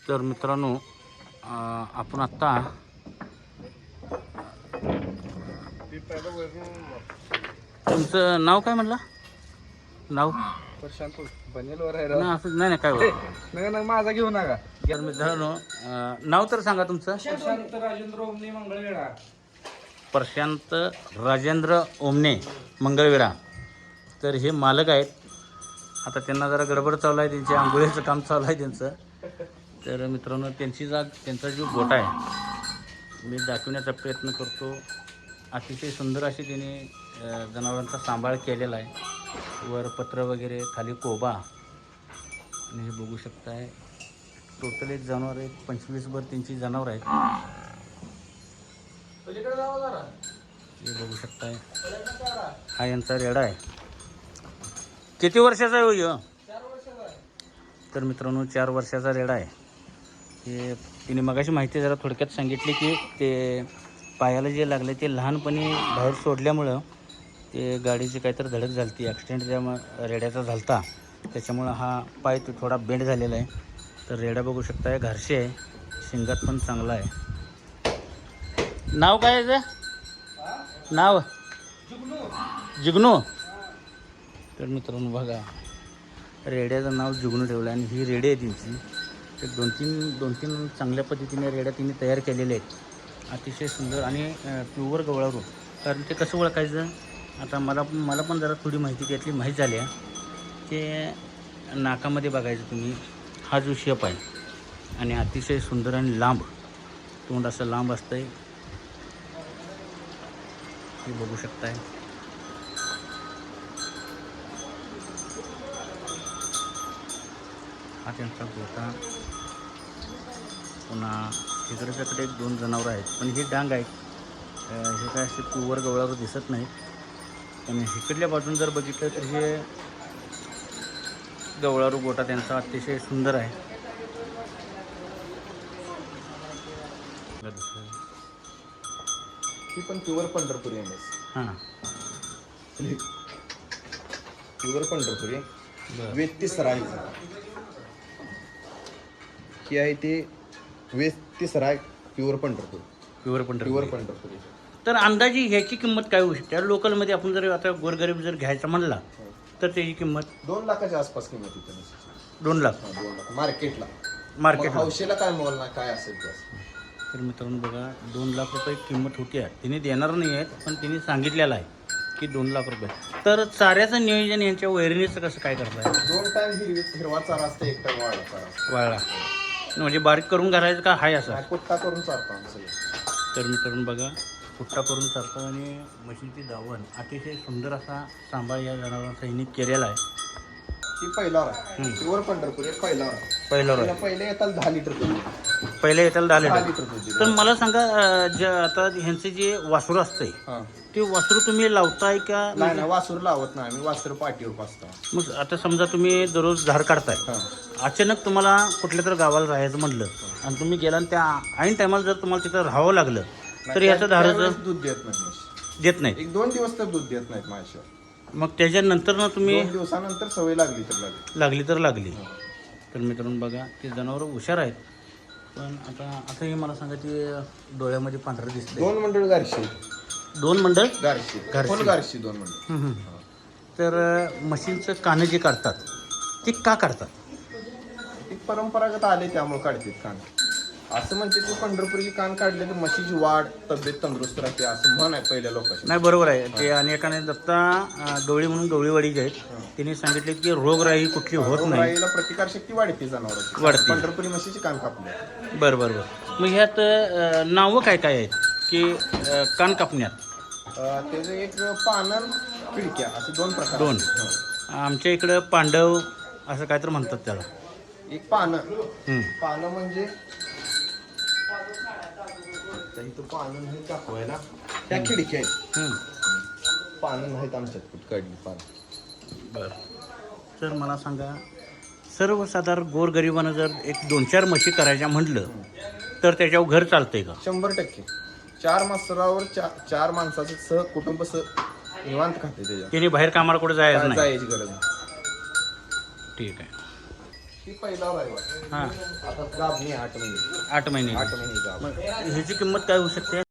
तर मित्रांनो आपण आत्ता तुमचं नाव काय म्हणलं? नाव प्रशांत बनेलवर आहे ना असं नाही काय होत. नाही ना माझा घेऊ नका. तर मित्रांनो नाव तर सांगा तुमचं. प्रशांत राजेंद्र ओमनी मंगळवेढा. प्रशांत राजेंद्र ओमने मंगळवेढा. तर हे मालक आहेत. आता त्यांना जरा गडबड चालू आहे, त्यांची आंघोळीचं काम चालू आहे त्यांचं. तर मित्रांनो त्यांचा जो गोठा आहे मी दाखवण्याचा प्रयत्न करतो. अतिशय सुंदर अशी त्यांनी जनावरांचा सांभाळ केलेला आहे. वर पत्र वगैरे, खाली कोबा, आणि हे बघू शकताय टोटल एक जनावर आहे. 25 भर त्यांची जनावर आहेत. हे बघू शकताय हा यांचा रेडा आहे. किती वर्षाचा आहे हो ह्यो? 4 वर्षाचा. तर मित्रांनो 4 वर्षाचा रेडा आहे. हे तिने मगाशी माहिती जरा थोडक्यात सांगितली की ते पायाला जे लागले ते लहानपणी बाहेर सोडल्यामुळं ते गाडीची काहीतरी धडक झाली ती, ॲक्सिडेंट ज्या रेड्याचा झालता त्याच्यामुळं हा पाय तो थोडा बेंड झालेला आहे. तर रेडा बघू शकताय घरशी आहे, शिंगात पण चांगला आहे. नाव काय आहे नाव? जिग्नू. तर मित्रांनो बघा रेड्याचं नाव जुगनू ठेवलं आणि ही रेडी आहे त्यांची. तर दोन तीन चांगल्या पद्धतीने रेड्या तिने तयार केलेले आहेत, अतिशय सुंदर आणि प्युअर गवळारू. कारण ते कसं ओळखायचं आता मला पण जरा थोडी माहिती त्यातली माहीत झाली आहे. ते नाकामध्ये बघायचं तुम्ही, हा जो शेप आहे आणि अतिशय सुंदर आणि लांब तोंड असं लांब असतंय, हे बघू शकताय. हा त्यांचा गोठा. पुन्हा इकडच्याकडे 1-2 जनावरं आहेत, पण हे डांग आहेत. हे काय असे प्युअर गवळावर दिसत नाहीत. पण इकडल्या बाजून जर बघितलं तर हे गवळारू गोठा त्यांचा अतिशय सुंदर आहे. ही पण प्युअर पंढरपुरी आहे. हां प्युअर पंढरपुरी व्यक्ती सरायचं ही आहे ते व्यक्ती सराय pure Pandharpur. Pure pure Pandharpuri. तर अंदाजी ह्याची किंमत काय होऊ शकते? लोकलमध्ये आपण जर आता गोरगरीब जर घ्यायचा म्हणला तर त्याची किंमत 2 लाखाच्या आसपास किंमत येते. 2 लाख 2 लाख मार्केटला. मार्केट. हौशेला काय मोल ना काय असेल ते. तर मित्रांनो बघा 2 लाख रुपये किंमत होती आहे. तिने देणार नाही आहेत, पण तिने सांगितलेलं आहे की 2 लाख रुपये. तर चाऱ्याचं नियोजन यांच्या वैरणीचं कसं काय करताय? 2 टाइम हिरवा चारा असते, 1 टाइम वाळा चारा. वाळला म्हणजे बारीक करून घालायचं का हाय असा? कुट्टा करून चारतो आम्ही सगळे. तर मित्रांनो बघा कुट्टा करून चालतो आणि म्हशीची दावण अतिशय सुंदर असा सांभाळ या जनावरांचा हिने केलेला आहे. ती पहिल्यावर आहे. प्युअर पंढरपुरी पहिल्यावर आहे. पहिले येतात 10 लिटर दूध. पहिले येताल 10 10 लिटर. लिटर दूध. तर मला सांगा आता ह्यांचे जे वासरू असतंय ते वासरू तुम्ही लावताय का? नाही वासरू लावत नाही आम्ही, वासरू पाठीवर पाचतो. मग आता समजा तुम्ही दररोज धार काढताय, अचानक तुम्हाला कुठल्या तर गावाला राहायचं म्हटलं आणि तुम्ही गेला आणि त्या ऐन टायमाला जर तुम्हाला तिथं राहावं लागलं तर याचं धाराचं दूध देत नाही. देत नाहीत. 1-2 दिवस तर दूध देत नाहीत माझ्याशिवाय. मग त्याच्यानंतर ना तुम्ही 2 दिवसानंतर सवय लागली तर लागली. तर मित्रांनो बघा ते जनावरं हुशार आहेत. पण आता हे मला सांगा ते डोळ्यामध्ये पांढरं दिसतंय. 2 मंडळ गारशी. 2 मंडळ गारशी. फुल गारशी 2 मंडळ. तर म्हशींचं कानं जे काढतात ते का काढतात? ती परंपरागत आले त्यामुळे काढतात कान. असं म्हणते की पंढरपुरी कान काढले तर म्हशीची वाढ तब्येत तंदुरुस्त राहते असं म्हण आहे पहिल्या लोकांची. नाही बरोबर आहे ते. अनेकाने दत्ता डोळी म्हणून गवळीवाडीचे आहेत, तिने सांगितले की रोगराई कुठली होत नाही, रोगराईला प्रतिकारशक्ती वाढते जनावरांची. वाढते. पंढरपुरी म्हशीची कान कापले. बरं. मग ह्यात नावं काय आहेत की कान कापण्यात? त्याचं एक पानन खिडक्या असे 2 प्रकार. 2. आमच्या इकडं पांडव असं काय तर म्हणतात त्याला. एक पानं म्हणजे इथं पानं नाही दाखवायला त्या खिडक्या आहेत. पानं नाहीत आमच्यात कुठं काढली पानं. बरं. तर मला सांगा सर्वसाधारण गोरगरिबानं जर एक 2-4 म्हशी करायच्या म्हटलं तर त्याच्यावर घर चालतंय का? 100%. 4 मास्तरावर 4 माणसाचं कुटुंब निवांत खाते त्याच्या. त्याने बाहेर कामाला कुठे जायचं नाही. जायची गरज नाही. ठीक आहे. ती पहिला रविवार. हां आता गाभणी 8 महिने 8 महिने 8 महिने गाभ. मग ह्याची किंमत काय होऊ शकते?